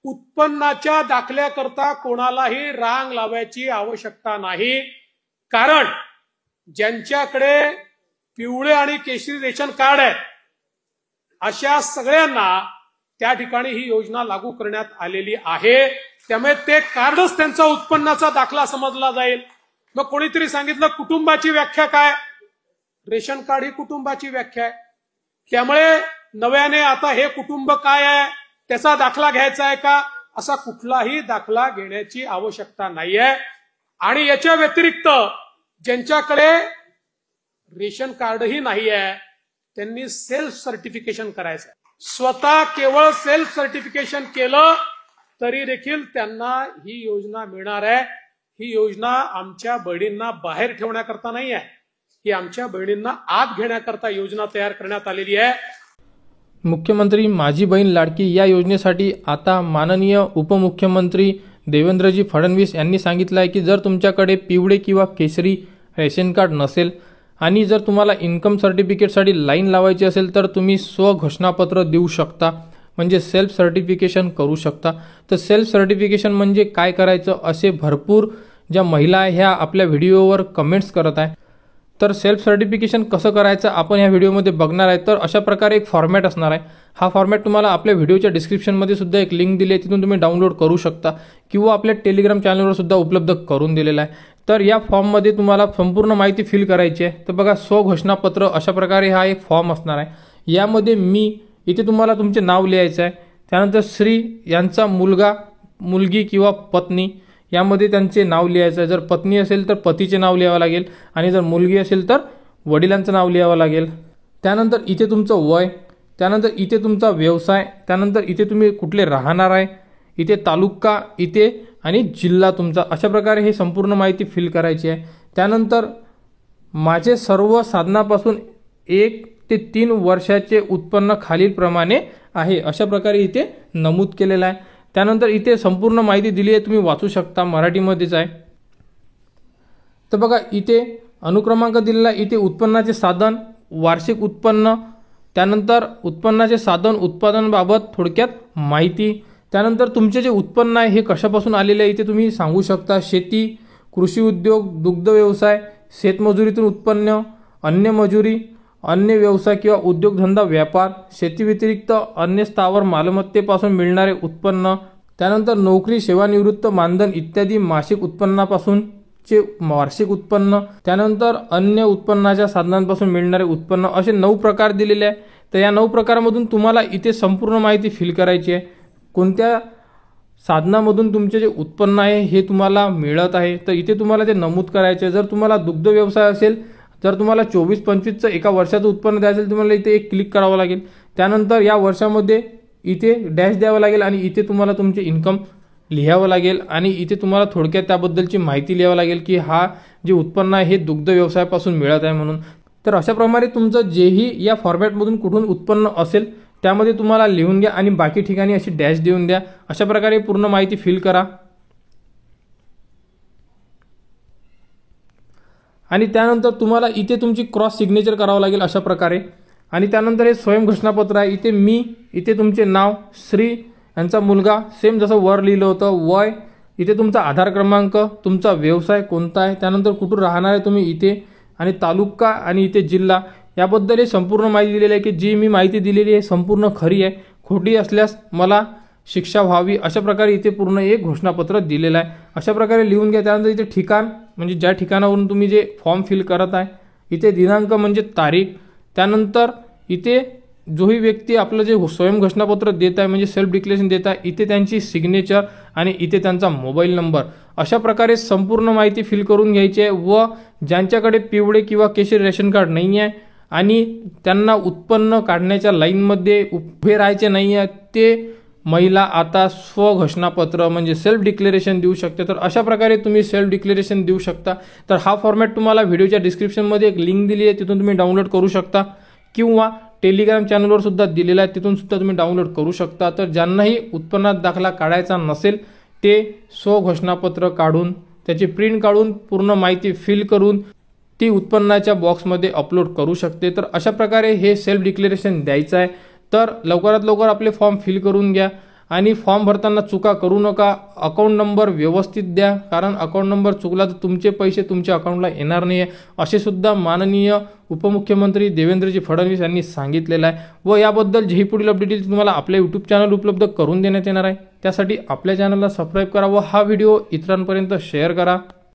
उत्पन्नाच्या दाखल्याकरता कोणालाही रांग लावायची आवश्यकता नाही, कारण ज्यांच्याकडे पिवळे आणि केशरी रेशन कार्ड आहे अशा सगळ्यांना त्या ठिकाणी ही योजना लागू करण्यात आलेली आहे। त्यामुळे ते कार्डच त्यांचा उत्पन्नाचा दाखला समजला जाईल। मग कोणीतरी सांगितलं कुटुंबाची व्याख्या काय? रेशन कार्ड ही कुटुंबाची व्याख्या आहे। त्यामुळे नव्याने आता हे कुटुंब काय आहे त्याचा दाखला घ्यायचा आहे का? असा कुठलाही दाखला घेण्याची आवश्यकता नाहीये। आणि याच्या व्यतिरिक्त ज्यांच्याकडे रेशन कार्डही नाही आहे त्यांनी सेल्फ सर्टिफिकेशन करायचं आहे। स्वतः केवळ सेल्फ सर्टिफिकेशन केलं तरी देखील त्यांना ही योजना मिळणार आहे। ही योजना आमच्या बहिणींना बाहेर ठेवण्याकरता नाही आहे, ही आमच्या बहिणींना आत घेण्याकरता योजना तयार करण्यात आलेली आहे। मुख्यमंत्री माझी बहीण लाडकी या योजनेसाठी आता माननीय उपमुख्यमंत्री देवेंद्रजी फडणवीस यांनी सांगितलं आहे की जर तुमच्याकडे पिवळे किंवा केशरी रेशन कार्ड नसेल आणि जर तुम्हाला इन्कम सर्टिफिकेटसाठी लाईन लावायची असेल तर तुम्ही स्वघोषणापत्र देऊ शकता, म्हणजे सेल्फ सर्टिफिकेशन करू शकता। तर सेल्फ सर्टिफिकेशन म्हणजे काय करायचं असे भरपूर ज्या महिला ह्या आपल्या व्हिडिओवर कमेंट्स करत आहे। तर सेल्फ सर्टिफिकेशन कसं करायचं आपण या व्हिडिओमध्ये बघणार आहे। तर अशा प्रकारे एक फॉर्मॅट असणार आहे। हा फॉर्मॅट तुम्हाला आपल्या व्हिडिओच्या डिस्क्रिप्शनमध्ये सुद्धा एक लिंक दिली आहे, तिथून तुम्ही डाउनलोड करू शकता किंवा आपल्या टेलिग्राम चॅनलवर सुद्धा उपलब्ध करून दिलेला आहे। तर या फॉर्ममध्ये तुम्हाला संपूर्ण माहिती फिल करायची आहे। तर बघा स्वघोषणापत्र अशा प्रकारे हा एक फॉर्म असणार आहे। यामध्ये मी इथे तुम्हाला तुमचे नाव लिहायचं आहे, त्यानंतर श्री यांचा मुलगा मुलगी किंवा पत्नी यामध्ये त्यांचे नाव लिहायचं आहे। जर पत्नी असेल तर पतीचे नाव लिहावं लागेल आणि जर मुलगी असेल तर वडिलांचं नाव लिहावं लागेल। त्यानंतर इथे तुमचं वय, त्यानंतर इथे तुमचा व्यवसाय, त्यानंतर इथे तुम्ही कुठले राहणार आहे, इथे तालुका इथे आणि जिल्हा तुमचा, अशा प्रकारे हे संपूर्ण माहिती फिल करायची आहे। त्यानंतर माझे सर्व साधनापासून 1 ते 3 वर्षाचे उत्पन्न खालीलप्रमाणे आहे, अशा प्रकारे इथे नमूद केलेलं आहे। त्यानंतर इथे संपूर्ण माहिती दिली आहे, तुम्ही वाचू शकता, मराठीमध्येच आहे। तर बघा इथे अनुक्रमांक दिलेला आहे, इथे उत्पन्नाचे साधन, वार्षिक उत्पन्न, त्यानंतर उत्पन्नाचे साधन उत्पादनाबाबत थोडक्यात माहिती, त्यानंतर तुमचे जे उत्पन्न आहे हे कशापासून आलेले आहे इथे तुम्ही सांगू शकता। शेती, कृषी उद्योग, दुग्ध व्यवसाय, शेतमजुरीतून उत्पन्न, अन्य मजुरी, अन्य व्यवसाय किंवा उद्योगधंदा व्यापार, शेती व्यतिरिक्त अन्य स्थावर मालमत्तेपासून मिळणारे उत्पन्न, त्यानंतर नोकरी, सेवानिवृत्त, मानधन इत्यादी मासिक उत्पन्नापासूनचे वार्षिक उत्पन्न, त्यानंतर अन्य उत्पन्नाच्या साधनांपासून मिळणारे उत्पन्न, असे 9 प्रकार दिलेले आहे। तर या 9 प्रकारामधून तुम्हाला इथे संपूर्ण माहिती फिल करायची आहे। कोणत्या साधनामधून तुमचे जे उत्पन्न आहे हे तुम्हाला मिळत आहे तर इथे तुम्हाला ते नमूद करायचे आहे। जर तुम्हाला दुग्ध व्यवसाय असेल, जर तुम्हाला 24-25चं एका वर्षाचं उत्पन्न द्यायचं असेल, तुम्हाला इथे एक क्लिक करावं लागेल। त्यानंतर या वर्षामध्ये इथे डॅश द्यावं लागेल आणि इथे तुम्हाला तुमचे इन्कम लिहावं लागेल आणि इथे तुम्हाला थोडक्यात त्याबद्दलची माहिती लिहावं लागेल की हा जे उत्पन्न आहे हे दुग्ध व्यवसायापासून मिळत आहे म्हणून। तर अशाप्रमाणे तुमचं जेही या फॉर्मॅटमधून कुठून उत्पन्न असेल त्यामध्ये तुम्हाला लिहून घ्या आणि बाकी ठिकाणी अशी डॅश देऊन द्या। अशा प्रकारे पूर्ण माहिती फिल करा आणि त्यानंतर तुम्हाला इथे तुमची क्रॉस सिग्नेचर करावं लागेल अशा प्रकारे। आणि त्यानंतर हे स्वयं घोषणापत्र आहे, इथे मी, इथे तुमचे नाव, श्री यांचा मुलगा, सेम जसं वर लिहिलं होतं, वय, इथे तुमचा आधार क्रमांक, तुमचा व्यवसाय कोणता आहे, त्यानंतर कुठून राहणार आहे तुम्ही इथे, आणि तालुका आणि इथे जिल्हा, याबद्दल हे संपूर्ण माहिती दिलेली आहे की जी मी माहिती दिलेली आहे संपूर्ण खरी आहे, खोटी असल्यास मला शिक्षा व्हावी, अशा प्रकारे इथे पूर्ण एक घोषणापत्र दिलेलं आहे। अशा प्रकारे लिहून घ्या। त्यानंतर इथे ठिकाण म्हणजे ज्या ठिकाणावरून तुम्ही जे फॉर्म फिल करत आहे, इथे दिनांक म्हणजे तारीख, त्यानंतर इथे जोही व्यक्ती आपलं जे स्वयं घोषणापत्र देत आहे म्हणजे सेल्फ डिक्लेरेशन देत आहे इथे त्यांची सिग्नेचर आणि इथे त्यांचा मोबाईल नंबर, अशा प्रकारे संपूर्ण माहिती फिल करून घ्यायची आहे। व ज्यांच्याकडे पिवळे किंवा केशरी रेशन कार्ड नाही आहे आणि त्यांना उत्पन्न काढण्याच्या लाईनमध्ये उभे राहायचे नाही आहे ते महिला आता स्वघोषणापत्र म्हणजे सेल्फ डिक्लेरेशन देऊ शकते। तर अशा प्रकारे तुम्ही सेल्फ डिक्लेरेशन देऊ शकता। तर हा फॉर्मॅट तुम्हाला व्हिडिओच्या डिस्क्रिप्शनमध्ये एक लिंक दिली आहे, तिथून तुम्ही डाउनलोड करू शकता किंवा टेलिग्राम चॅनलवर सुद्धा दिलेला आहे, तिथून सुद्धा तुम्ही डाउनलोड करू शकता। तर ज्यांनाही उत्पन्नात दाखला काढायचा नसेल ते स्वघोषणापत्र काढून त्याची प्रिंट काढून पूर्ण माहिती फिल करून ती उत्पन्नाच्या बॉक्समध्ये अपलोड करू शकते। तर अशा प्रकारे हे सेल्फ डिक्लेरेशन द्यायचं आहे। तर लवकरात लवकर आपले फॉर्म फिल करून घ्या आणि फॉर्म भरताना चुका करू नका. अकाउंट नंबर व्यवस्थित द्या, कारण अकाउंट नंबर चुकला तर तुमचे पैसे तुमच्या अकाउंटला येणार नाही असे सुद्धा माननीय उपमुख्यमंत्री देवेंद्रजी फडणवीस यांनी सांगितलेलं आहे. व याबद्दल जेही पुढील अपडेट येईल तुम्हाला आपल्या यूट्यूब चॅनल उपलब्ध करून देण्यात येणार आहे. त्यासाठी आपल्या चॅनलला सबस्क्राईब करा व हा व्हिडिओ इतरांपर्यंत शेअर करा.